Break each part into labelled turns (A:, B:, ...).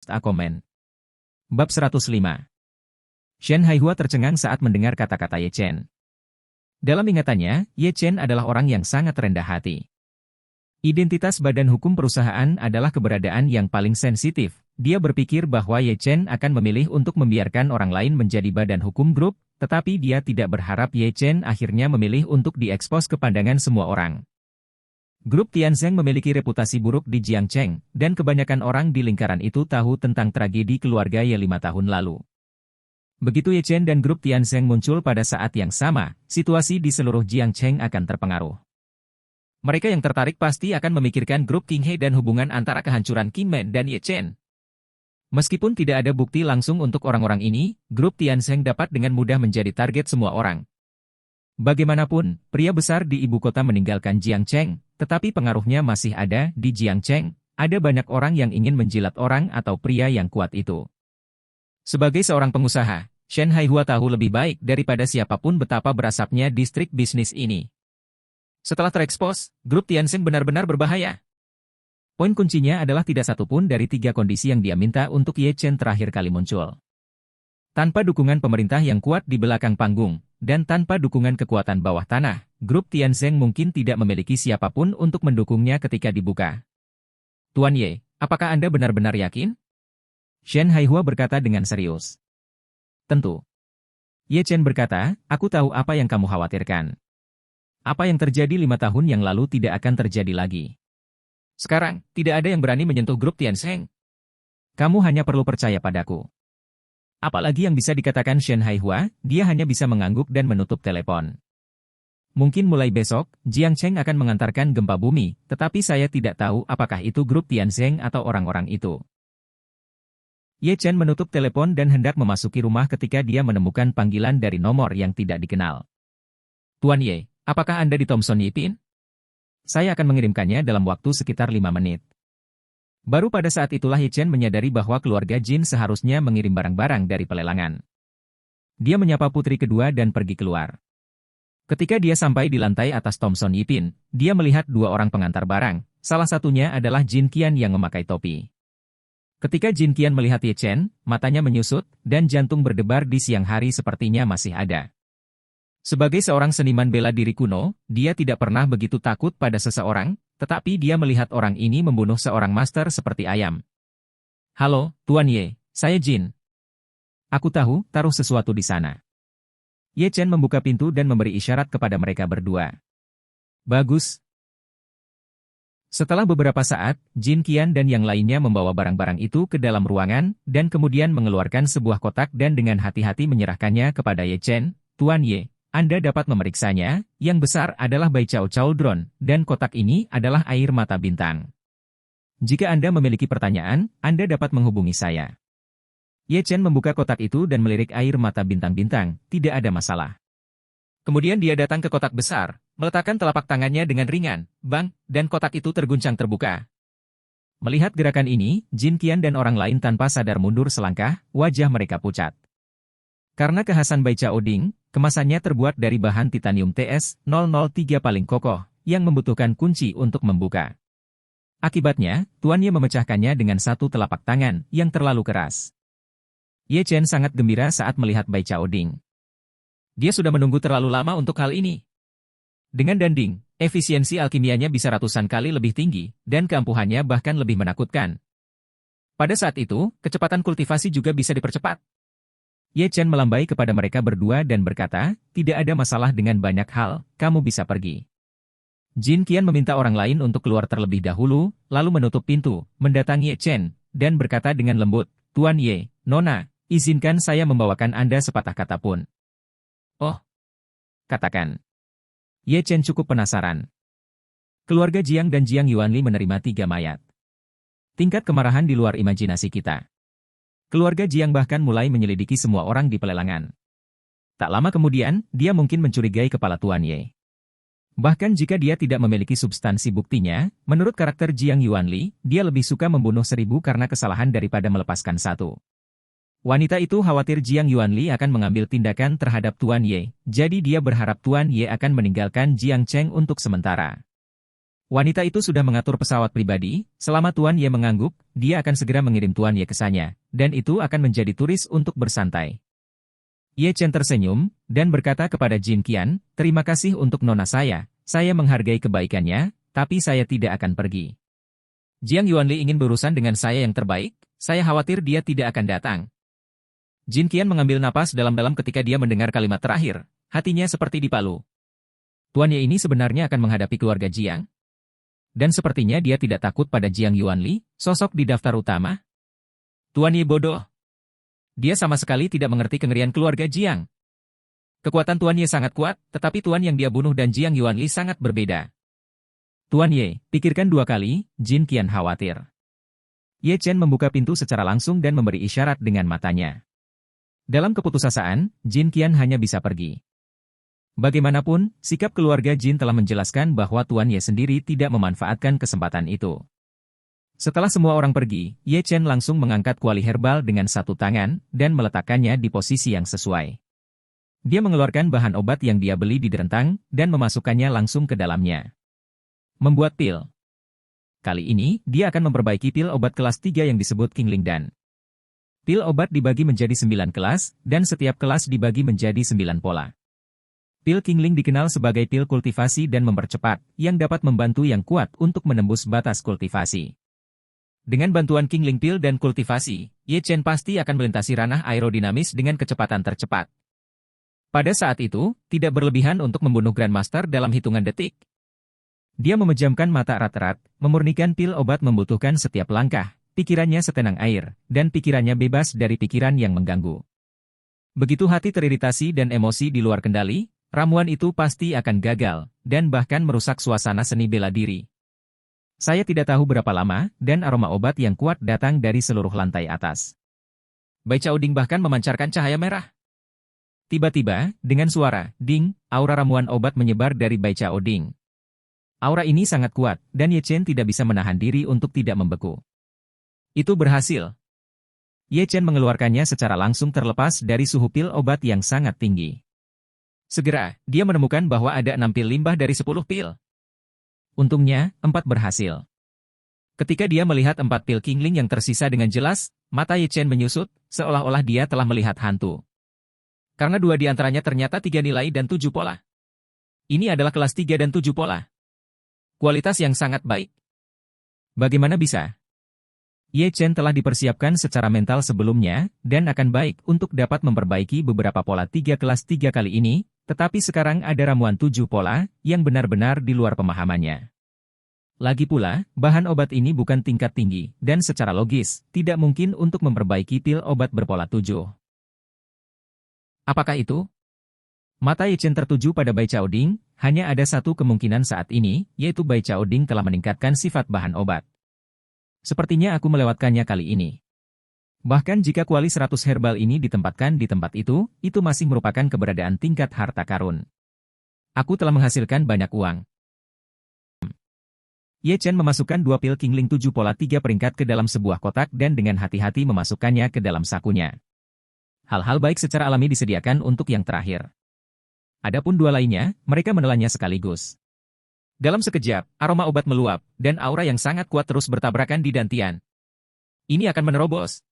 A: a comment. Bab 105. Shen Haihua tercengang saat mendengar kata-kata Ye Chen. Dalam ingatannya, Ye Chen adalah orang yang sangat rendah hati. Identitas badan hukum perusahaan adalah keberadaan yang paling sensitif. Dia berpikir bahwa Ye Chen akan memilih untuk membiarkan orang lain menjadi badan hukum grup, tetapi dia tidak berharap Ye Chen akhirnya memilih untuk diekspos ke pandangan semua orang. Grup Tianzeng memiliki reputasi buruk di Jiangcheng, dan kebanyakan orang di lingkaran itu tahu tentang tragedi keluarga Ye 5 tahun lalu. Begitu Ye Chen dan grup Tianzeng muncul pada saat yang sama, situasi di seluruh Jiangcheng akan terpengaruh. Mereka yang tertarik pasti akan memikirkan grup King He dan hubungan antara kehancuran King Men dan Ye Chen. Meskipun tidak ada bukti langsung untuk orang-orang ini, grup Tianzeng dapat dengan mudah menjadi target semua orang. Bagaimanapun, pria besar di ibu kota meninggalkan Jiangcheng, tetapi pengaruhnya masih ada di Jiangcheng. Ada banyak orang yang ingin menjilat orang atau pria yang kuat itu. Sebagai seorang pengusaha, Shen Haihua tahu lebih baik daripada siapapun betapa berasapnya distrik bisnis ini. Setelah terekspos, grup Tianzeng benar-benar berbahaya. Poin kuncinya adalah tidak satupun dari 3 kondisi yang dia minta untuk Ye Chen terakhir kali muncul. Tanpa dukungan pemerintah yang kuat di belakang panggung, dan tanpa dukungan kekuatan bawah tanah, grup Tianzeng mungkin tidak memiliki siapapun untuk mendukungnya ketika dibuka. Tuan Ye, apakah Anda benar-benar yakin? Shen Haihua berkata dengan serius. Tentu. Ye Chen berkata, aku tahu apa yang kamu khawatirkan. Apa yang terjadi 5 tahun yang lalu tidak akan terjadi lagi. Sekarang, tidak ada yang berani menyentuh grup Tianzeng. Kamu hanya perlu percaya padaku. Apalagi yang bisa dikatakan Shen Haihua, dia hanya bisa mengangguk dan menutup telepon. Mungkin mulai besok, Jiangcheng akan mengantarkan gempa bumi, tetapi saya tidak tahu apakah itu grup Tianzeng atau orang-orang itu. Ye Chen menutup telepon dan hendak memasuki rumah ketika dia menemukan panggilan dari nomor yang tidak dikenal. Tuan Ye, apakah Anda di Thomson Yipin? Saya akan mengirimkannya dalam waktu sekitar 5 menit. Baru pada saat itulah Ye Chen menyadari bahwa keluarga Jin seharusnya mengirim barang-barang dari pelelangan. Dia menyapa putri kedua dan pergi keluar. Ketika dia sampai di lantai atas Thomson Yipin, dia melihat 2 orang pengantar barang, salah satunya adalah Jin Qian yang memakai topi. Ketika Jin Qian melihat Ye Chen, matanya menyusut, dan jantung berdebar di siang hari sepertinya masih ada. Sebagai seorang seniman bela diri kuno, dia tidak pernah begitu takut pada seseorang, tetapi dia melihat orang ini membunuh seorang master seperti ayam. Halo, Tuan Ye, saya Jin. Aku tahu, taruh sesuatu di sana. Ye Chen membuka pintu dan memberi isyarat kepada mereka berdua. Bagus. Setelah beberapa saat, Jin Qian dan yang lainnya membawa barang-barang itu ke dalam ruangan, dan kemudian mengeluarkan sebuah kotak dan dengan hati-hati menyerahkannya kepada Ye Chen. Tuan Ye, Anda dapat memeriksanya, yang besar adalah Bai Cao Cauldron, dan kotak ini adalah air mata bintang. Jika Anda memiliki pertanyaan, Anda dapat menghubungi saya. Ye Chen membuka kotak itu dan melirik air mata bintang-bintang, tidak ada masalah. Kemudian dia datang ke kotak besar, meletakkan telapak tangannya dengan ringan, bang, dan kotak itu terguncang terbuka. Melihat gerakan ini, Jin Qian dan orang lain tanpa sadar mundur selangkah, wajah mereka pucat. Karena kekhasan Bai Cao Ding, kemasannya terbuat dari bahan titanium TS-003 paling kokoh, yang membutuhkan kunci untuk membuka. Akibatnya, Tuan Ye memecahkannya dengan satu telapak tangan, yang terlalu keras. Ye Chen sangat gembira saat melihat Bai Cao Ding. Dia sudah menunggu terlalu lama untuk hal ini. Dengan danding, efisiensi alkimianya bisa ratusan kali lebih tinggi, dan keampuhannya bahkan lebih menakutkan. Pada saat itu, kecepatan kultivasi juga bisa dipercepat. Ye Chen melambai kepada mereka berdua dan berkata, tidak ada masalah dengan banyak hal, kamu bisa pergi. Jin Qian meminta orang lain untuk keluar terlebih dahulu, lalu menutup pintu, mendatangi Ye Chen, dan berkata dengan lembut, Tuan Ye, Nona, izinkan saya membawakan Anda sepatah kata pun. Oh, katakan. Ye Chen cukup penasaran. Keluarga Jiang dan Jiang Yuanli menerima 3 mayat. Tingkat kemarahan di luar imajinasi kita. Keluarga Jiang bahkan mulai menyelidiki semua orang di pelelangan. Tak lama kemudian, dia mungkin mencurigai kepala Tuan Ye. Bahkan jika dia tidak memiliki substansi buktinya, menurut karakter Jiang Yuanli, dia lebih suka membunuh 1000 karena kesalahan daripada melepaskan 1. Wanita itu khawatir Jiang Yuanli akan mengambil tindakan terhadap Tuan Ye, jadi dia berharap Tuan Ye akan meninggalkan Jiangcheng untuk sementara. Wanita itu sudah mengatur pesawat pribadi, selama Tuan Ye mengangguk, dia akan segera mengirim Tuan Ye ke sana, dan itu akan menjadi turis untuk bersantai. Ye Chen tersenyum, dan berkata kepada Jin Qian, terima kasih untuk nona saya menghargai kebaikannya, tapi saya tidak akan pergi. Jiang Yuanli ingin berurusan dengan saya yang terbaik, saya khawatir dia tidak akan datang. Jin Qian mengambil napas dalam-dalam ketika dia mendengar kalimat terakhir, hatinya seperti dipalu. Tuan Ye ini sebenarnya akan menghadapi keluarga Jiang? Dan sepertinya dia tidak takut pada Jiang Yuanli, sosok di daftar utama. Tuan Ye bodoh. Dia sama sekali tidak mengerti kengerian keluarga Jiang. Kekuatan Tuan Ye sangat kuat, tetapi Tuan yang dia bunuh dan Jiang Yuanli sangat berbeda. Tuan Ye, pikirkan dua kali, Jin Qian khawatir. Ye Chen membuka pintu secara langsung dan memberi isyarat dengan matanya. Dalam keputusasaan, Jin Qian hanya bisa pergi. Bagaimanapun, sikap keluarga Jin telah menjelaskan bahwa Tuan Ye sendiri tidak memanfaatkan kesempatan itu. Setelah semua orang pergi, Ye Chen langsung mengangkat kuali herbal dengan satu tangan dan meletakkannya di posisi yang sesuai. Dia mengeluarkan bahan obat yang dia beli di derentang dan memasukkannya langsung ke dalamnya. Membuat pil. Kali ini, dia akan memperbaiki pil obat kelas 3 yang disebut Qingling Dan. Pil obat dibagi menjadi 9 kelas, dan setiap kelas dibagi menjadi 9 pola. Pil Qingling dikenal sebagai pil kultivasi dan mempercepat, yang dapat membantu yang kuat untuk menembus batas kultivasi. Dengan bantuan Qingling pil dan kultivasi, Ye Chen pasti akan melintasi ranah aerodinamis dengan kecepatan tercepat. Pada saat itu, tidak berlebihan untuk membunuh Grandmaster dalam hitungan detik. Dia memejamkan mata erat-erat, memurnikan pil obat membutuhkan setiap langkah, pikirannya setenang air, dan pikirannya bebas dari pikiran yang mengganggu. Begitu hati teriritasi dan emosi di luar kendali, ramuan itu pasti akan gagal, dan bahkan merusak suasana seni bela diri. Saya tidak tahu berapa lama, dan aroma obat yang kuat datang dari seluruh lantai atas. Bai Chao Ding bahkan memancarkan cahaya merah. Tiba-tiba, dengan suara, ding, aura ramuan obat menyebar dari Bai Chao Ding. Aura ini sangat kuat, dan Ye Chen tidak bisa menahan diri untuk tidak membeku. Itu berhasil. Ye Chen mengeluarkannya secara langsung terlepas dari suhu pil obat yang sangat tinggi. Segera, dia menemukan bahwa ada 6 pil limbah dari 10 pil. Untungnya, 4 berhasil. Ketika dia melihat 4 pil Qingling yang tersisa dengan jelas, mata Ye Chen menyusut, seolah-olah dia telah melihat hantu. Karena 2 di antaranya ternyata 3 nilai dan 7 pola. Ini adalah kelas 3 dan 7 pola. Kualitas yang sangat baik. Bagaimana bisa? Ye Chen telah dipersiapkan secara mental sebelumnya, dan akan baik untuk dapat memperbaiki beberapa pola 3 kelas 3 kali ini, tetapi sekarang ada ramuan 7 pola, yang benar-benar di luar pemahamannya. Lagi pula, bahan obat ini bukan tingkat tinggi, dan secara logis, tidak mungkin untuk memperbaiki pil obat berpola 7. Apakah itu? Mata Ye Chen tertuju pada Bai Chao Ding, hanya ada satu kemungkinan saat ini, yaitu Bai Chao Ding telah meningkatkan sifat bahan obat. Sepertinya aku melewatkannya kali ini. Bahkan jika kuali 100 herbal ini ditempatkan di tempat itu masih merupakan keberadaan tingkat harta karun. Aku telah menghasilkan banyak uang. Ye Chen memasukkan 2 pil Qingling 7 pola 3 peringkat ke dalam sebuah kotak dan dengan hati-hati memasukkannya ke dalam sakunya. Hal-hal baik secara alami disediakan untuk yang terakhir. Adapun 2 lainnya, mereka menelannya sekaligus. Dalam sekejap, aroma obat meluap, dan aura yang sangat kuat terus bertabrakan di dantian. Ini akan menerobos.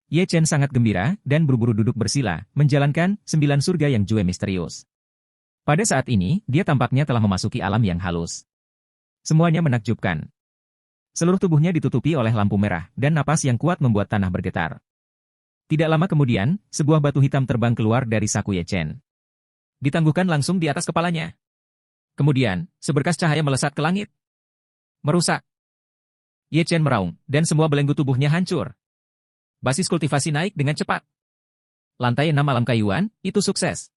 A: Ye Chen sangat gembira, dan buru-buru duduk bersila, menjalankan 9 surga yang jue misterius. Pada saat ini, dia tampaknya telah memasuki alam yang halus. Semuanya menakjubkan. Seluruh tubuhnya ditutupi oleh lampu merah, dan napas yang kuat membuat tanah bergetar. Tidak lama kemudian, sebuah batu hitam terbang keluar dari saku Ye Chen. Ditangguhkan langsung di atas kepalanya. Kemudian, seberkas cahaya melesat ke langit. Merusak. Ye Chen meraung, dan semua belenggu tubuhnya hancur. Basis kultivasi naik dengan cepat. Lantai 6 alam kayuan, itu sukses.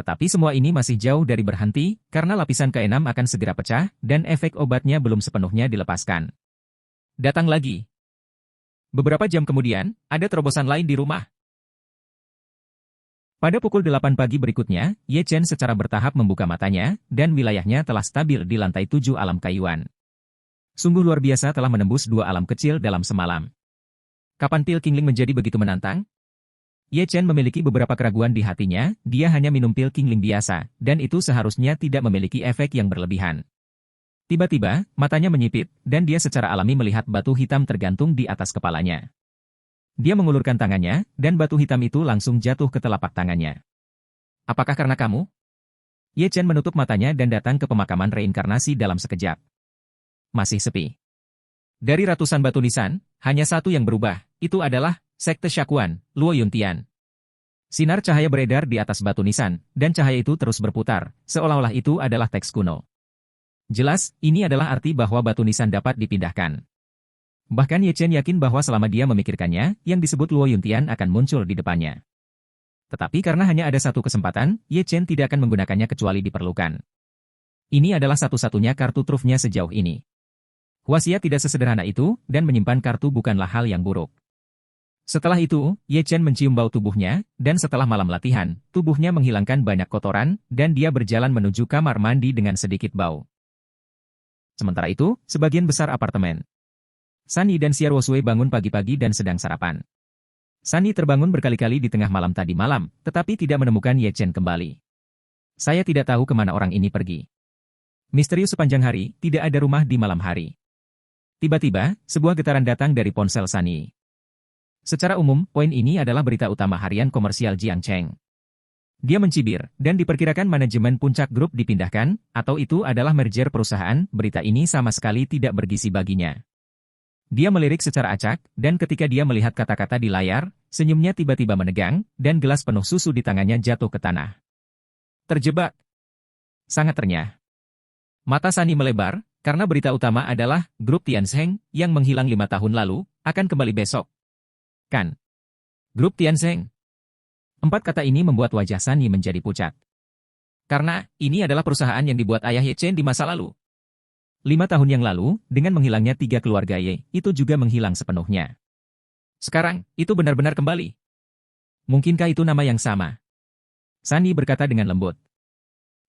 A: Tetapi semua ini masih jauh dari berhenti, karena lapisan ke-6 akan segera pecah, dan efek obatnya belum sepenuhnya dilepaskan. Datang lagi. Beberapa jam kemudian, ada terobosan lain di rumah. Pada pukul 8 pagi berikutnya, Ye Chen secara bertahap membuka matanya, dan wilayahnya telah stabil di lantai 7 alam kayuan. Sungguh luar biasa telah menembus 2 alam kecil dalam semalam. Kapan pil Qingling menjadi begitu menantang? Ye Chen memiliki beberapa keraguan di hatinya, dia hanya minum pil Qingling biasa, dan itu seharusnya tidak memiliki efek yang berlebihan. Tiba-tiba, matanya menyipit, dan dia secara alami melihat batu hitam tergantung di atas kepalanya. Dia mengulurkan tangannya, dan batu hitam itu langsung jatuh ke telapak tangannya. Apakah karena kamu? Ye Chen menutup matanya dan datang ke pemakaman reinkarnasi dalam sekejap. Masih sepi. Dari ratusan batu nisan, hanya satu yang berubah, itu adalah Sekte Shakuan, Luo Yuntian. Sinar cahaya beredar di atas batu nisan, dan cahaya itu terus berputar, seolah-olah itu adalah teks kuno. Jelas, ini adalah arti bahwa batu nisan dapat dipindahkan. Bahkan Ye Chen yakin bahwa selama dia memikirkannya, yang disebut Luo Yuntian akan muncul di depannya. Tetapi karena hanya ada satu kesempatan, Ye Chen tidak akan menggunakannya kecuali diperlukan. Ini adalah satu-satunya kartu trufnya sejauh ini. Huaxia tidak sesederhana itu, dan menyimpan kartu bukanlah hal yang buruk. Setelah itu, Ye Chen mencium bau tubuhnya, dan setelah malam latihan, tubuhnya menghilangkan banyak kotoran, dan dia berjalan menuju kamar mandi dengan sedikit bau. Sementara itu, sebagian besar apartemen. Sunny dan Xiao Sui bangun pagi-pagi dan sedang sarapan. Sunny terbangun berkali-kali di tengah malam tadi malam, tetapi tidak menemukan Ye Chen kembali. Saya tidak tahu kemana orang ini pergi. Misterius sepanjang hari, tidak ada rumah di malam hari. Tiba-tiba, sebuah getaran datang dari ponsel Sunny. Secara umum, poin ini adalah berita utama harian komersial Jiang Cheng. Dia mencibir, dan diperkirakan manajemen puncak grup dipindahkan, atau itu adalah merger perusahaan, berita ini sama sekali tidak bergizi baginya. Dia melirik secara acak, dan ketika dia melihat kata-kata di layar, senyumnya tiba-tiba menegang, dan gelas penuh susu di tangannya jatuh ke tanah. Terjebak. Sangat renyah. Mata Sunny melebar, karena berita utama adalah, grup Tiansheng, yang menghilang 5 tahun lalu, akan kembali besok. Kan? Grup Tiansheng. 4 kata ini membuat wajah Sunny menjadi pucat. Karena, ini adalah perusahaan yang dibuat ayah Ye Chen di masa lalu. 5 tahun yang lalu, dengan menghilangnya 3 keluarga Ye, itu juga menghilang sepenuhnya. Sekarang, itu benar-benar kembali. Mungkinkah itu nama yang sama? Sunny berkata dengan lembut.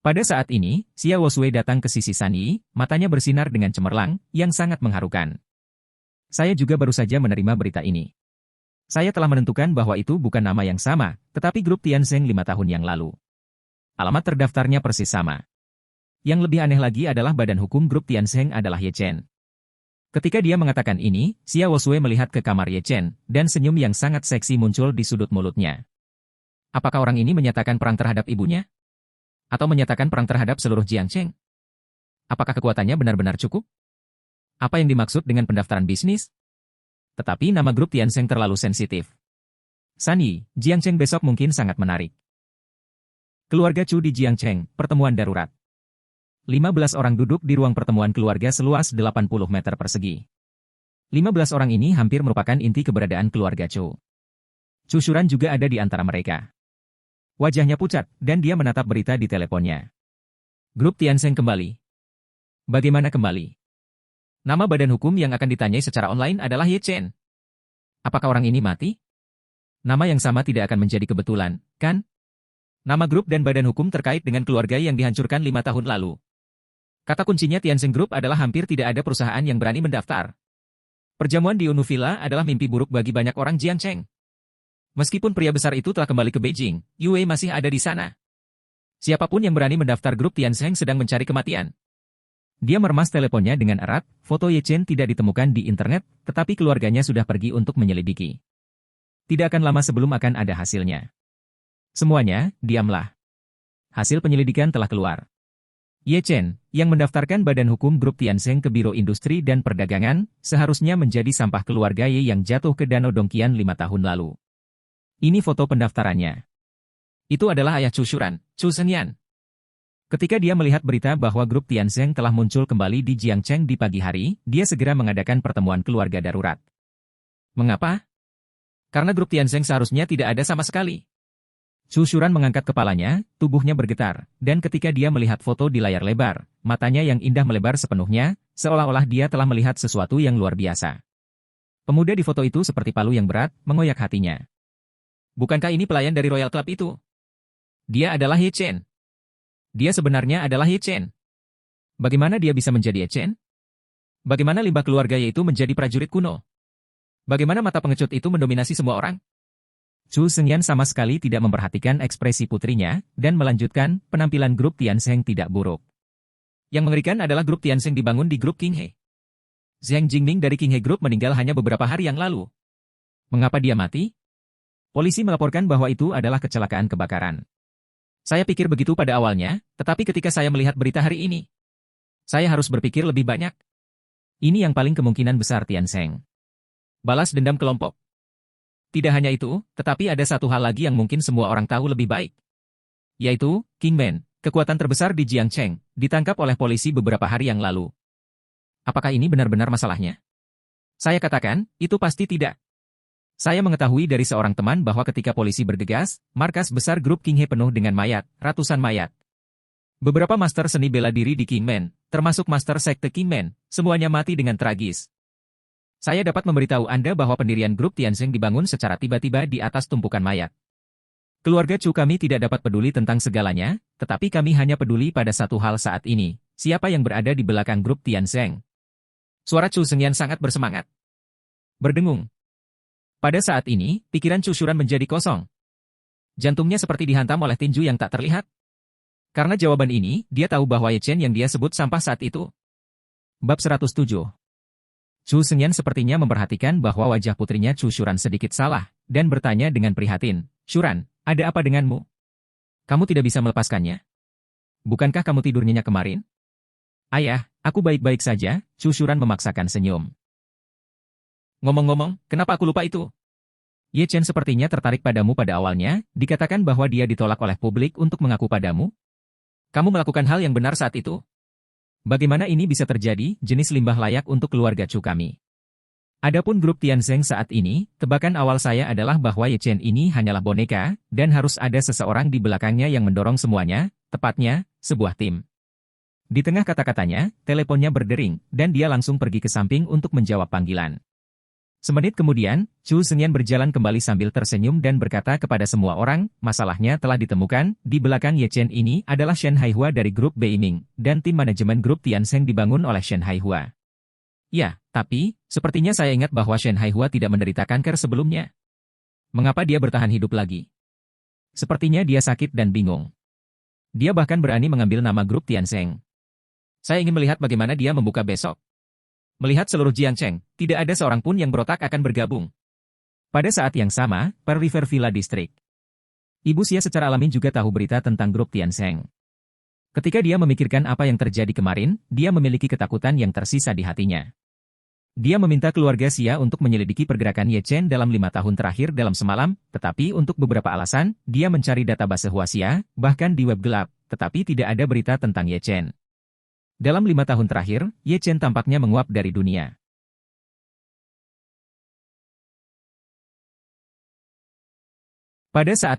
A: Pada saat ini, Xiao Sui datang ke sisi Sunny, matanya bersinar dengan cemerlang, yang sangat mengharukan. Saya juga baru saja menerima berita ini. Saya telah menentukan bahwa itu bukan nama yang sama, tetapi grup Tiansheng 5 tahun yang lalu. Alamat terdaftarnya persis sama. Yang lebih aneh lagi adalah badan hukum grup Tiansheng adalah Ye Chen. Ketika dia mengatakan ini, Xiao Sui melihat ke kamar Ye Chen, dan senyum yang sangat seksi muncul di sudut mulutnya. Apakah orang ini menyatakan perang terhadap ibunya? Atau menyatakan perang terhadap seluruh Jiang Cheng? Apakah kekuatannya benar-benar cukup? Apa yang dimaksud dengan pendaftaran bisnis? Tetapi nama grup Tiansheng terlalu sensitif. Sunny, Jiang Cheng besok mungkin sangat menarik. Keluarga Chu di Jiang Cheng, pertemuan darurat. 15 orang duduk di ruang pertemuan keluarga seluas 80 meter persegi. 15 orang ini hampir merupakan inti keberadaan keluarga Chu. Chu Shuran juga ada di antara mereka. Wajahnya pucat, dan dia menatap berita di teleponnya. Grup Tiansheng kembali. Bagaimana kembali? Nama badan hukum yang akan ditanyai secara online adalah Ye Chen. Apakah orang ini mati? Nama yang sama tidak akan menjadi kebetulan, kan? Nama grup dan badan hukum terkait dengan keluarga yang dihancurkan 5 tahun lalu. Kata kuncinya Tiansheng Group adalah hampir tidak ada perusahaan yang berani mendaftar. Perjamuan di Unuvilla adalah mimpi buruk bagi banyak orang Jiang Cheng. Meskipun pria besar itu telah kembali ke Beijing, Yue masih ada di sana. Siapapun yang berani mendaftar grup Tiansheng sedang mencari kematian. Dia meremas teleponnya dengan erat, foto Ye Chen tidak ditemukan di internet, tetapi keluarganya sudah pergi untuk menyelidiki. Tidak akan lama sebelum akan ada hasilnya. Semuanya, diamlah. Hasil penyelidikan telah keluar. Ye Chen, yang mendaftarkan badan hukum grup Tiansheng ke Biro Industri dan Perdagangan, seharusnya menjadi sampah keluarga Ye yang jatuh ke Danau Dongqian 5 tahun lalu. Ini foto pendaftarannya. Itu adalah ayah Chu Shuran, Chu Shenyan. Ketika dia melihat berita bahwa grup Tiansheng telah muncul kembali di Jiangcheng di pagi hari, dia segera mengadakan pertemuan keluarga darurat. Mengapa? Karena grup Tiansheng seharusnya tidak ada sama sekali. Chu Shuran mengangkat kepalanya, tubuhnya bergetar, dan ketika dia melihat foto di layar lebar, matanya yang indah melebar sepenuhnya, seolah-olah dia telah melihat sesuatu yang luar biasa. Pemuda di foto itu seperti palu yang berat, mengoyak hatinya. Bukankah ini pelayan dari Royal Club itu? Dia adalah Ye Chen. Dia sebenarnya adalah Ye Chen. Bagaimana dia bisa menjadi Ye Chen? Bagaimana limbah keluarga Ye itu menjadi prajurit kuno? Bagaimana mata pengecut itu mendominasi semua orang? Chu Shenyan sama sekali tidak memperhatikan ekspresi putrinya, dan melanjutkan, penampilan grup Tiansheng tidak buruk. Yang mengerikan adalah grup Tiansheng dibangun di grup Qinghe. Zhang Jingming dari Qinghe Group meninggal hanya beberapa hari yang lalu. Mengapa dia mati? Polisi melaporkan bahwa itu adalah kecelakaan kebakaran. Saya pikir begitu pada awalnya, tetapi ketika saya melihat berita hari ini, saya harus berpikir lebih banyak. Ini yang paling kemungkinan besar Tiansheng. Balas dendam kelompok. Tidak hanya itu, tetapi ada satu hal lagi yang mungkin semua orang tahu lebih baik. Yaitu, Kingman, kekuatan terbesar di Jiangcheng, ditangkap oleh polisi beberapa hari yang lalu. Apakah ini benar-benar masalahnya? Saya katakan, itu pasti tidak. Saya mengetahui dari seorang teman bahwa ketika polisi bergegas, markas besar grup Qinghe penuh dengan mayat, ratusan mayat. Beberapa master seni bela diri di Kingman, termasuk master sekte Kingman, semuanya mati dengan tragis. Saya dapat memberitahu Anda bahwa pendirian grup Tiansheng dibangun secara tiba-tiba di atas tumpukan mayat. Keluarga Chu kami tidak dapat peduli tentang segalanya, tetapi kami hanya peduli pada satu hal saat ini, siapa yang berada di belakang grup Tiansheng. Suara Chu Zhengyan sangat bersemangat. Berdengung. Pada saat ini, pikiran Chu Shuran menjadi kosong. Jantungnya seperti dihantam oleh tinju yang tak terlihat. Karena jawaban ini, dia tahu bahwa Ye Chen yang dia sebut sampah saat itu. Bab 107. Chu Zhengyan sepertinya memperhatikan bahwa wajah putrinya Chu Shuran sedikit salah, dan bertanya dengan prihatin, "Shuran, ada apa denganmu? Kamu tidak bisa melepaskannya? Bukankah kamu tidur nyenyak kemarin?" "Ayah, aku baik-baik saja," Chu Shuran memaksakan senyum. "Ngomong-ngomong, kenapa aku lupa itu? Ye Chen sepertinya tertarik padamu pada awalnya, dikatakan bahwa dia ditolak oleh publik untuk mengaku padamu. Kamu melakukan hal yang benar saat itu. Bagaimana ini bisa terjadi, jenis limbah layak untuk keluarga Chu kami. Adapun grup Tiansheng saat ini, tebakan awal saya adalah bahwa Ye Chen ini hanyalah boneka, dan harus ada seseorang di belakangnya yang mendorong semuanya, tepatnya, sebuah tim." Di tengah kata-katanya, teleponnya berdering, dan dia langsung pergi ke samping untuk menjawab panggilan. Semenit kemudian, Chu Zhengyan berjalan kembali sambil tersenyum dan berkata kepada semua orang, "Masalahnya telah ditemukan, di belakang Ye Chen ini adalah Shen Haihua dari grup Beiming, dan tim manajemen grup Tiansheng dibangun oleh Shen Haihua." "Ya, tapi, sepertinya saya ingat bahwa Shen Haihua tidak menderita kanker sebelumnya. Mengapa dia bertahan hidup lagi?" Sepertinya dia sakit dan bingung. Dia bahkan berani mengambil nama grup Tiansheng. Saya ingin melihat bagaimana dia membuka besok. Melihat seluruh Jiangcheng, tidak ada seorang pun yang berotak akan bergabung. Pada saat yang sama, Pearl River Villa District. Ibu Xia secara alami juga tahu berita tentang grup Tiansheng. Ketika dia memikirkan apa yang terjadi kemarin, dia memiliki ketakutan yang tersisa di hatinya. Dia meminta keluarga Xia untuk menyelidiki pergerakan Ye Chen dalam 5 tahun terakhir dalam semalam, tetapi untuk beberapa alasan, dia mencari database Huaxia, bahkan di web gelap, tetapi tidak ada berita tentang Ye Chen. Dalam 5 tahun terakhir, Ye Chen tampaknya menguap dari dunia. Pada saat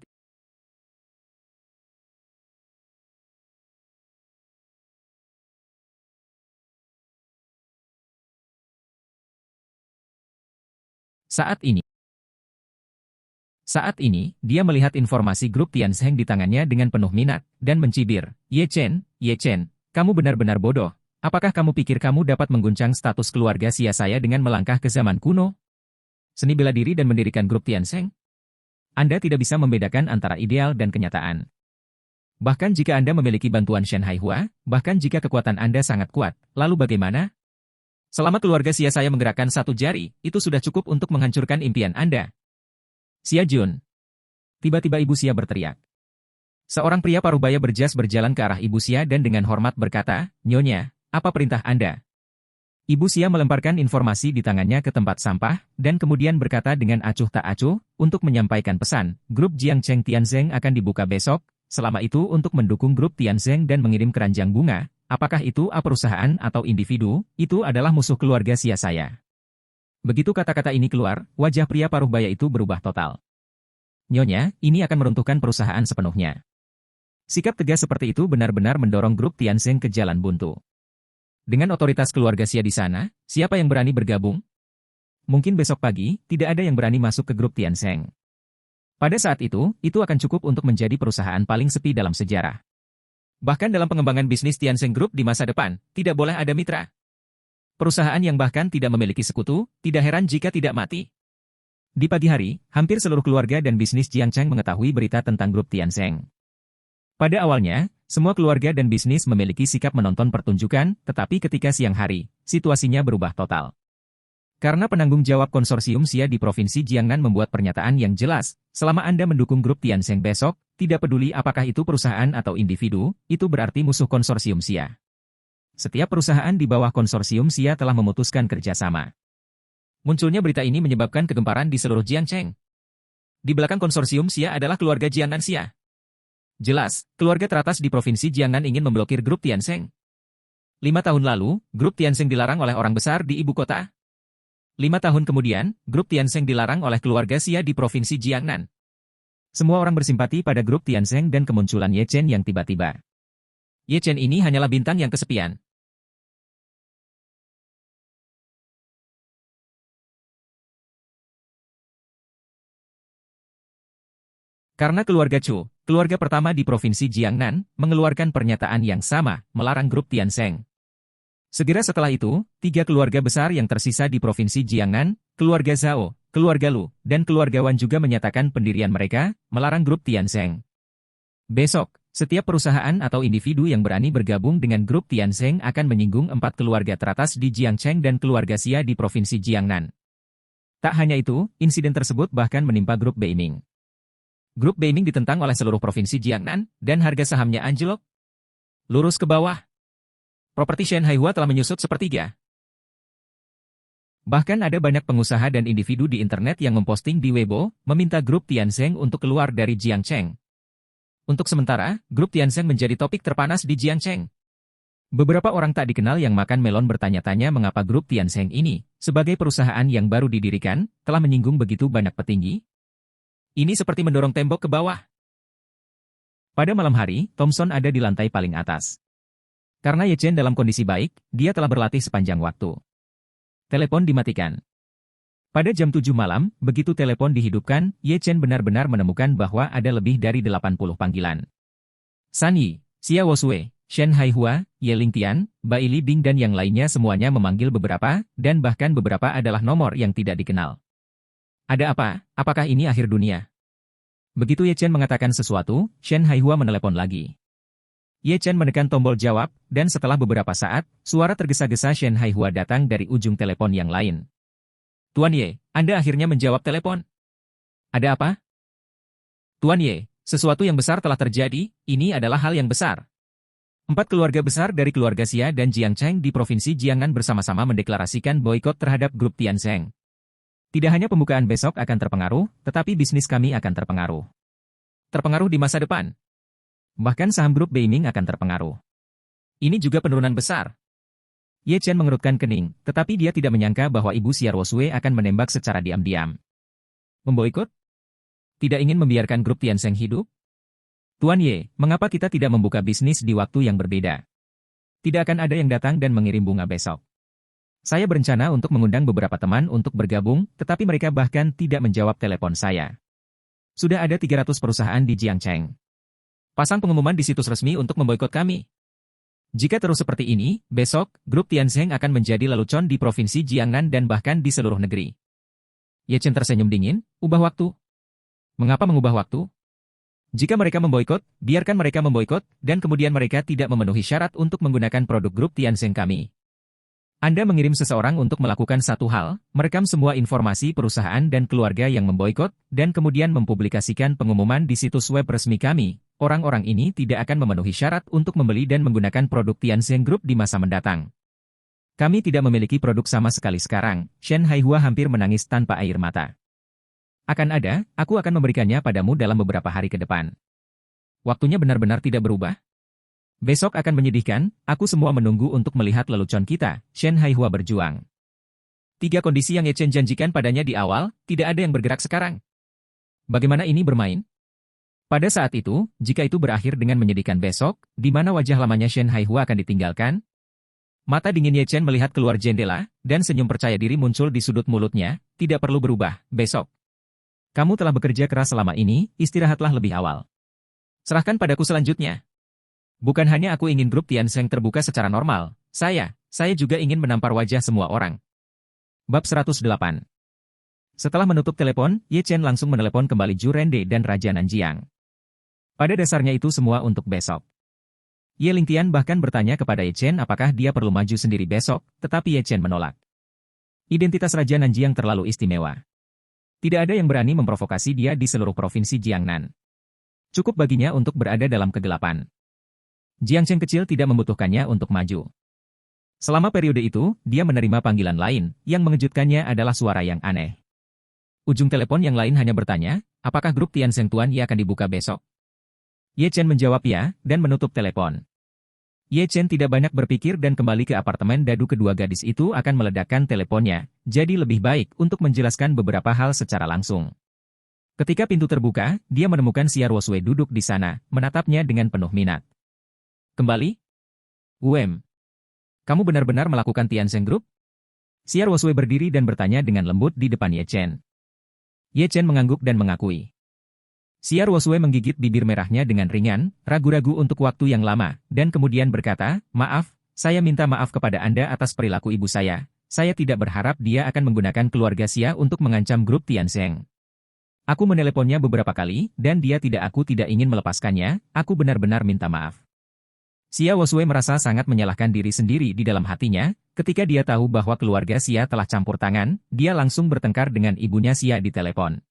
A: saat ini, dia melihat informasi grup Tiansheng di tangannya dengan penuh minat, dan mencibir, Ye Chen, kamu benar-benar bodoh. Apakah kamu pikir kamu dapat mengguncang status keluarga Xia saya dengan melangkah ke zaman kuno? Seni bela diri dan mendirikan grup Tiansheng? Anda tidak bisa membedakan antara ideal dan kenyataan. Bahkan jika Anda memiliki bantuan Shen Haihua, bahkan jika kekuatan Anda sangat kuat, lalu bagaimana? Selama keluarga Xia saya menggerakkan satu jari, itu sudah cukup untuk menghancurkan impian Anda. Xia Jun. Tiba-tiba Ibu Xia berteriak. Seorang pria parubaya berjas berjalan ke arah Ibu Xia dan dengan hormat berkata, "Nyonya, apa perintah Anda?" Ibu Xia melemparkan informasi di tangannya ke tempat sampah, dan kemudian berkata dengan acuh tak acuh, untuk menyampaikan pesan, grup Jiangcheng Tiansheng akan dibuka besok, selama itu untuk mendukung grup Tiansheng dan mengirim keranjang bunga, apakah itu perusahaan atau individu, itu adalah musuh keluarga Xia saya. Begitu kata-kata ini keluar, wajah pria parubaya itu berubah total. Nyonya, ini akan meruntuhkan perusahaan sepenuhnya. Sikap tegas seperti itu benar-benar mendorong grup Tiansheng ke jalan buntu. Dengan otoritas keluarga Xia di sana, siapa yang berani bergabung? Mungkin besok pagi, tidak ada yang berani masuk ke grup Tiansheng. Pada saat itu akan cukup untuk menjadi perusahaan paling sepi dalam sejarah. Bahkan dalam pengembangan bisnis Tiansheng Group di masa depan, tidak boleh ada mitra. Perusahaan yang bahkan tidak memiliki sekutu, tidak heran jika tidak mati. Di pagi hari, hampir seluruh keluarga dan bisnis Jiangcheng mengetahui berita tentang grup Tiansheng. Pada awalnya, Semua keluarga dan bisnis memiliki sikap menonton pertunjukan, tetapi ketika siang hari, situasinya berubah total. Karena penanggung jawab konsorsium Xia di Provinsi Jiangnan membuat pernyataan yang jelas, selama Anda mendukung grup Tiansheng besok, tidak peduli apakah itu perusahaan atau individu, itu berarti musuh konsorsium Xia. Setiap perusahaan di bawah konsorsium Xia telah memutuskan kerjasama. Munculnya berita ini menyebabkan kegemparan di seluruh Jiangcheng. Di belakang konsorsium Xia adalah keluarga Jiangnan Xia. Jelas, keluarga teratas di Provinsi Jiangnan ingin memblokir grup Tiansheng. 5 tahun lalu, grup Tiansheng dilarang oleh orang besar di ibu kota. 5 tahun kemudian, grup Tiansheng dilarang oleh keluarga Xia di Provinsi Jiangnan. Semua orang bersimpati pada grup Tiansheng dan kemunculan Ye Chen yang tiba-tiba. Ye Chen ini hanyalah bintang yang kesepian. Karena keluarga Chu, keluarga pertama di Provinsi Jiangnan, mengeluarkan pernyataan yang sama, melarang grup Tiansheng. Segera setelah itu, 3 keluarga besar yang tersisa di Provinsi Jiangnan, keluarga Zhao, keluarga Lu, dan keluarga Wan juga menyatakan pendirian mereka, melarang grup Tiansheng. Besok, setiap perusahaan atau individu yang berani bergabung dengan grup Tiansheng akan menyinggung 4 keluarga teratas di Jiangcheng dan keluarga Xia di Provinsi Jiangnan. Tak hanya itu, insiden tersebut bahkan menimpa grup Beiming. Grup Beiming ditentang oleh seluruh Provinsi Jiangnan, dan harga sahamnya anjlok. Lurus ke bawah. Properti Shen Haihua telah menyusut sepertiga. Bahkan ada banyak pengusaha dan individu di internet yang memposting di Weibo, meminta grup Tiansheng untuk keluar dari Jiangcheng. Untuk sementara, grup Tiansheng menjadi topik terpanas di Jiangcheng. Beberapa orang tak dikenal yang makan melon bertanya-tanya mengapa grup Tiansheng ini, sebagai perusahaan yang baru didirikan, telah menyinggung begitu banyak petinggi. Ini seperti mendorong tembok ke bawah. Pada malam hari, Thomson ada di lantai paling atas. Karena Ye Chen dalam kondisi baik, dia telah berlatih sepanjang waktu. Telepon dimatikan. Pada jam 7 malam, begitu telepon dihidupkan, Ye Chen benar-benar menemukan bahwa ada lebih dari 80 panggilan. San Yi, Xia Wosui, Shen Haihua, Ye Lingtian, Bai Li Bing dan yang lainnya semuanya memanggil beberapa, dan bahkan beberapa adalah nomor yang tidak dikenal. Ada apa? Apakah ini akhir dunia? Begitu Ye Chen mengatakan sesuatu, Shen Haihua menelepon lagi. Ye Chen menekan tombol jawab, dan setelah beberapa saat, suara tergesa-gesa Shen Haihua datang dari ujung telepon yang lain. Tuan Ye, Anda akhirnya menjawab telepon. Ada apa? Tuan Ye, sesuatu yang besar telah terjadi, ini adalah hal yang besar. 4 keluarga besar dari keluarga Xia dan Jiangcheng di Provinsi Jiangnan bersama-sama mendeklarasikan boikot terhadap grup Tiansheng. Tidak hanya pembukaan besok akan terpengaruh, tetapi bisnis kami akan terpengaruh. Terpengaruh di masa depan. Bahkan saham grup Beiming akan terpengaruh. Ini juga penurunan besar. Ye Chen mengerutkan kening, tetapi dia tidak menyangka bahwa Ibu Xia Wosui akan menembak secara diam-diam. Memboikot? Tidak ingin membiarkan grup Tiansheng hidup? Tuan Ye, mengapa kita tidak membuka bisnis di waktu yang berbeda? Tidak akan ada yang datang dan mengirim bunga besok. Saya berencana untuk mengundang beberapa teman untuk bergabung, tetapi mereka bahkan tidak menjawab telepon saya. Sudah ada 300 perusahaan di Jiangcheng. Pasang pengumuman di situs resmi untuk memboikot kami. Jika terus seperti ini, besok, grup Tiansheng akan menjadi lelucon di Provinsi Jiangnan dan bahkan di seluruh negeri. Ye Chen tersenyum dingin, ubah waktu. Mengapa mengubah waktu? Jika mereka memboikot, biarkan mereka memboikot, dan kemudian mereka tidak memenuhi syarat untuk menggunakan produk grup Tiansheng kami. Anda mengirim seseorang untuk melakukan satu hal, merekam semua informasi perusahaan dan keluarga yang memboikot, dan kemudian mempublikasikan pengumuman di situs web resmi kami. Orang-orang ini tidak akan memenuhi syarat untuk membeli dan menggunakan produk Tiansheng Group di masa mendatang. Kami tidak memiliki produk sama sekali sekarang. Shen Haihua hampir menangis tanpa air mata. Akan ada, aku akan memberikannya padamu dalam beberapa hari ke depan. Waktunya benar-benar tidak berubah? Besok akan menyedihkan, aku semua menunggu untuk melihat lelucon kita, Shen Haihua berjuang. 3 kondisi yang Ye Chen janjikan padanya di awal, tidak ada yang bergerak sekarang. Bagaimana ini bermain? Pada saat itu, jika itu berakhir dengan menyedihkan besok, di mana wajah lamanya Shen Haihua akan ditinggalkan? Mata dingin Ye Chen melihat keluar jendela, dan senyum percaya diri muncul di sudut mulutnya, tidak perlu berubah, besok. Kamu telah bekerja keras selama ini, istirahatlah lebih awal. Serahkan padaku selanjutnya. Bukan hanya aku ingin grup Tiansheng terbuka secara normal, saya juga ingin menampar wajah semua orang. Bab 108. Setelah menutup telepon, Ye Chen langsung menelepon kembali Zhu Rende dan Raja Nanjiang. Pada dasarnya itu semua untuk besok. Ye Lingtian bahkan bertanya kepada Ye Chen apakah dia perlu maju sendiri besok, tetapi Ye Chen menolak. Identitas Raja Nanjiang terlalu istimewa. Tidak ada yang berani memprovokasi dia di seluruh provinsi Jiangnan. Cukup baginya untuk berada dalam kegelapan. Jiang Cheng kecil tidak membutuhkannya untuk maju. Selama periode itu, dia menerima panggilan lain, yang mengejutkannya adalah suara yang aneh. Ujung telepon yang lain hanya bertanya, apakah grup Tiansheng Tuan Ye akan dibuka besok? Ye Chen menjawab ya, dan menutup telepon. Ye Chen tidak banyak berpikir dan kembali ke apartemen dadu kedua gadis itu akan meledakkan teleponnya, jadi lebih baik untuk menjelaskan beberapa hal secara langsung. Ketika pintu terbuka, dia menemukan Xia Ruosui duduk di sana, menatapnya dengan penuh minat. Kembali? Kamu benar-benar melakukan Tiansheng Group? Xia Ruosui berdiri dan bertanya dengan lembut di depan Ye Chen. Ye Chen mengangguk dan mengakui. Xia Ruosui menggigit bibir merahnya dengan ringan, ragu-ragu untuk waktu yang lama, dan kemudian berkata, maaf, saya minta maaf kepada Anda atas perilaku ibu saya tidak berharap dia akan menggunakan keluarga Xia untuk mengancam grup Tiansheng. Aku meneleponnya beberapa kali, dan aku tidak ingin melepaskannya, aku benar-benar minta maaf. Xia Ruosui merasa sangat menyalahkan diri sendiri di dalam hatinya, ketika dia tahu bahwa keluarga Xia telah campur tangan, dia langsung bertengkar dengan ibunya Xia di telepon.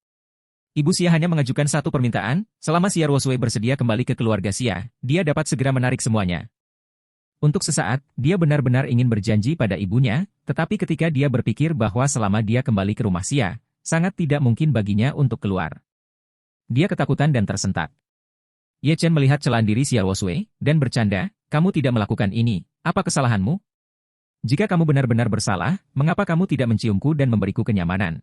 A: Ibu Xia hanya mengajukan satu permintaan, selama Xia Ruosui bersedia kembali ke keluarga Xia, dia dapat segera menarik semuanya. Untuk sesaat, dia benar-benar ingin berjanji pada ibunya, tetapi ketika dia berpikir bahwa selama dia kembali ke rumah Xia, sangat tidak mungkin baginya untuk keluar. Dia ketakutan dan tersentak. Ye Chen melihat celaan diri Xia Ruosui, dan bercanda, kamu tidak melakukan ini, apa kesalahanmu? Jika kamu benar-benar bersalah, mengapa kamu tidak menciumku dan memberiku kenyamanan?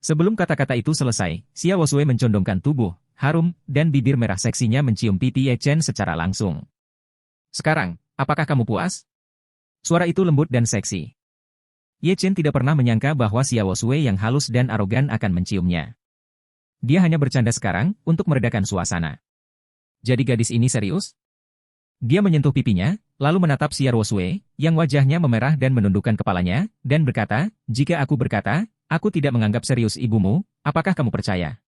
A: Sebelum kata-kata itu selesai, Xia Ruosui mencondongkan tubuh, harum, dan bibir merah seksinya mencium pipi Ye Chen secara langsung. Sekarang, apakah kamu puas? Suara itu lembut dan seksi. Ye Chen tidak pernah menyangka bahwa Xia Ruosui yang halus dan arogan akan menciumnya. Dia hanya bercanda sekarang, untuk meredakan suasana. Jadi gadis ini serius? Dia menyentuh pipinya, lalu menatap Xia Ruosui, yang wajahnya memerah dan menundukkan kepalanya, dan berkata, jika aku berkata, aku tidak menganggap serius ibumu, apakah kamu percaya?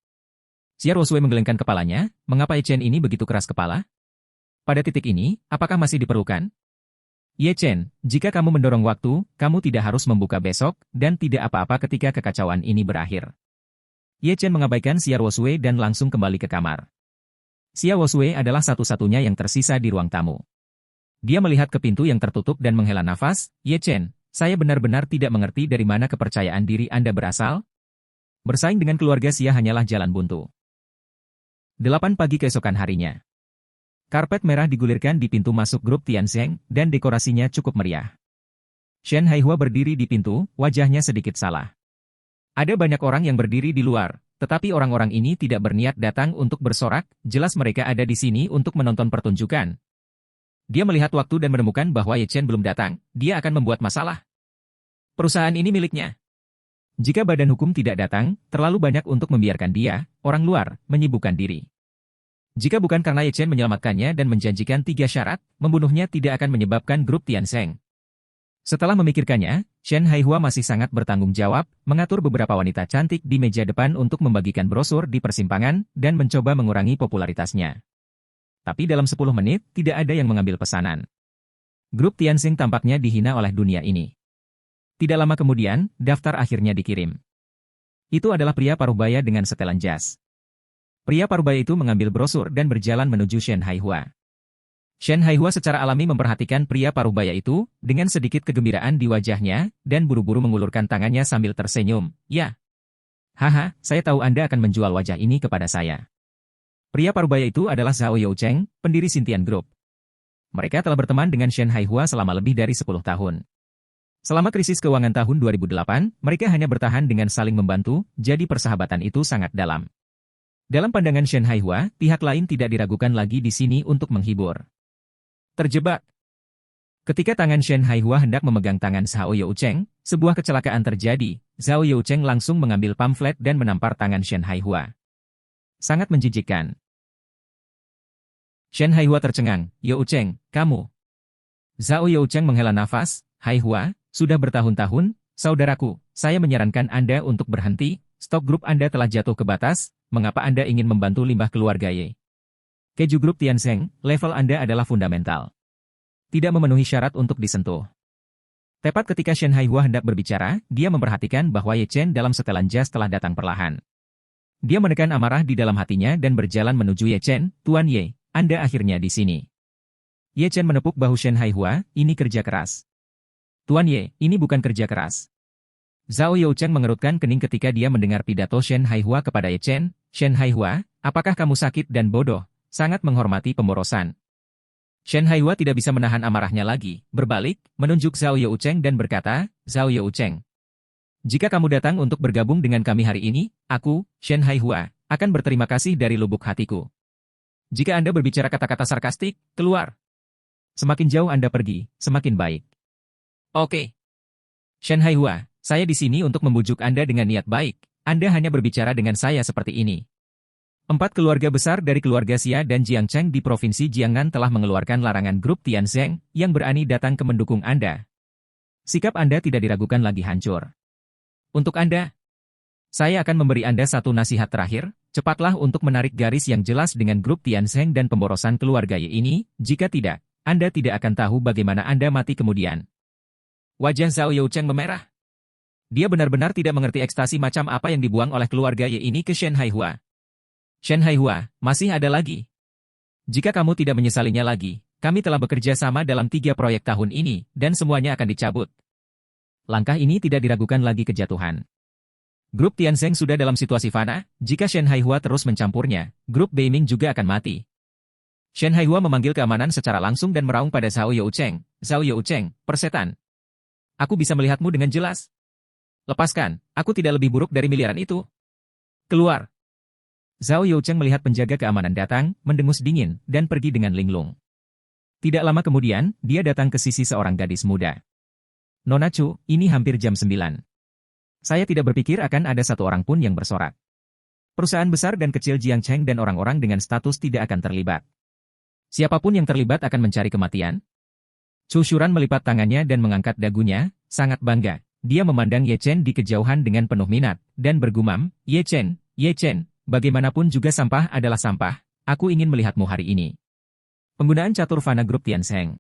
A: Xia Ruosui menggelengkan kepalanya, mengapa Ye Chen ini begitu keras kepala? Pada titik ini, apakah masih diperlukan? Ye Chen, jika kamu mendorong waktu, kamu tidak harus membuka besok, dan tidak apa-apa ketika kekacauan ini berakhir. Ye Chen mengabaikan Xia Ruosui dan langsung kembali ke kamar. Xia Ruosui adalah satu-satunya yang tersisa di ruang tamu. Dia melihat ke pintu yang tertutup dan menghela nafas, Ye Chen, saya benar-benar tidak mengerti dari mana kepercayaan diri Anda berasal. Bersaing dengan keluarga Xia hanyalah jalan buntu. 8 pagi keesokan harinya. Karpet merah digulirkan di pintu masuk grup Tiansheng, dan dekorasinya cukup meriah. Shen Haihua berdiri di pintu, wajahnya sedikit salah. Ada banyak orang yang berdiri di luar, tetapi orang-orang ini tidak berniat datang untuk bersorak, jelas mereka ada di sini untuk menonton pertunjukan. Dia melihat waktu dan menemukan bahwa Ye Chen belum datang, dia akan membuat masalah. Perusahaan ini miliknya. Jika badan hukum tidak datang, terlalu banyak untuk membiarkan dia, orang luar, menyibukkan diri. Jika bukan karena Ye Chen menyelamatkannya dan menjanjikan 3 syarat, membunuhnya tidak akan menyebabkan grup Tiansheng. Setelah memikirkannya, Shen Haihua masih sangat bertanggung jawab, mengatur beberapa wanita cantik di meja depan untuk membagikan brosur di persimpangan, dan mencoba mengurangi popularitasnya. Tapi dalam 10 menit, tidak ada yang mengambil pesanan. Grup Tiansheng tampaknya dihina oleh dunia ini. Tidak lama kemudian, daftar akhirnya dikirim. Itu adalah pria parubaya dengan setelan jas. Pria parubaya itu mengambil brosur dan berjalan menuju Shen Haihua. Shen Haihua secara alami memperhatikan pria parubaya itu, dengan sedikit kegembiraan di wajahnya, dan buru-buru mengulurkan tangannya sambil tersenyum, ya. Haha, saya tahu Anda akan menjual wajah ini kepada saya. Pria parubaya itu adalah Zhao Youcheng, pendiri Xintian Group. Mereka telah berteman dengan Shen Haihua selama lebih dari 10 tahun. Selama krisis keuangan tahun 2008, mereka hanya bertahan dengan saling membantu, jadi persahabatan itu sangat dalam. Dalam pandangan Shen Haihua, pihak lain tidak diragukan lagi di sini untuk menghibur. Terjebak. Ketika tangan Shen Haihua hendak memegang tangan Zhao Youcheng, sebuah kecelakaan terjadi. Zhao Youcheng langsung mengambil pamflet dan menampar tangan Shen Haihua. Sangat menjijikkan. Shen Haihua tercengang, Youcheng, kamu. Zhao Youcheng menghela nafas, Haihua, sudah bertahun-tahun, saudaraku, saya menyarankan Anda untuk berhenti, stok grup Anda telah jatuh ke batas, mengapa Anda ingin membantu limbah keluarga Ye? Keju grup Tianzeng, level Anda adalah fundamental. Tidak memenuhi syarat untuk disentuh. Tepat ketika Shen Haihua hendak berbicara, dia memperhatikan bahwa Ye Chen dalam setelan jas telah datang perlahan. Dia menekan amarah di dalam hatinya dan berjalan menuju Ye Chen. Tuan Ye, Anda akhirnya di sini. Ye Chen menepuk bahu Shen Haihua, ini kerja keras. Tuan Ye, ini bukan kerja keras. Zhao Youcheng mengerutkan kening ketika dia mendengar pidato Shen Haihua kepada Ye Chen. Shen Haihua, apakah kamu sakit dan bodoh? Sangat menghormati pemborosan. Shen Haihua tidak bisa menahan amarahnya lagi, berbalik, menunjuk Zhao Youcheng dan berkata, Zhao Youcheng, jika kamu datang untuk bergabung dengan kami hari ini, aku, Shen Haihua, akan berterima kasih dari lubuk hatiku. Jika Anda berbicara kata-kata sarkastik, keluar. Semakin jauh Anda pergi, semakin baik. Oke. Shen Haihua, saya di sini untuk membujuk Anda dengan niat baik. Anda hanya berbicara dengan saya seperti ini. 4 keluarga besar dari keluarga Xia dan Jiangcheng di Provinsi Jiangnan telah mengeluarkan larangan grup Tianzeng yang berani datang ke mendukung Anda. Sikap Anda tidak diragukan lagi hancur. Untuk Anda, saya akan memberi Anda satu nasihat terakhir, cepatlah untuk menarik garis yang jelas dengan grup Tianzeng dan pemborosan keluarga Ye ini, jika tidak, Anda tidak akan tahu bagaimana Anda mati kemudian. Wajah Zhao Youcheng memerah. Dia benar-benar tidak mengerti ekstasi macam apa yang dibuang oleh keluarga Ye ini ke Shen Haihua. Shen Haihua, masih ada lagi. Jika kamu tidak menyesalinya lagi, kami telah bekerja sama dalam 3 proyek tahun ini, dan semuanya akan dicabut. Langkah ini tidak diragukan lagi kejatuhan. Grup Tianzeng sudah dalam situasi fana, jika Shen Haihua terus mencampurnya, grup Beiming juga akan mati. Shen Haihua memanggil keamanan secara langsung dan meraung pada Zhao Youcheng. Zhao Youcheng, persetan. Aku bisa melihatmu dengan jelas. Lepaskan, aku tidak lebih buruk dari miliaran itu. Keluar. Zhao Youcheng melihat penjaga keamanan datang, mendengus dingin, dan pergi dengan linglung. Tidak lama kemudian, dia datang ke sisi seorang gadis muda. Nona Chu, ini hampir jam 9. Saya tidak berpikir akan ada satu orang pun yang bersorak. Perusahaan besar dan kecil Jiangcheng dan orang-orang dengan status tidak akan terlibat. Siapapun yang terlibat akan mencari kematian. Chu Shuran melipat tangannya dan mengangkat dagunya, sangat bangga. Dia memandang Ye Chen di kejauhan dengan penuh minat, dan bergumam, Ye Chen, bagaimanapun juga sampah adalah sampah, aku ingin melihatmu hari ini. Penggunaan catur fana grup Tianzeng.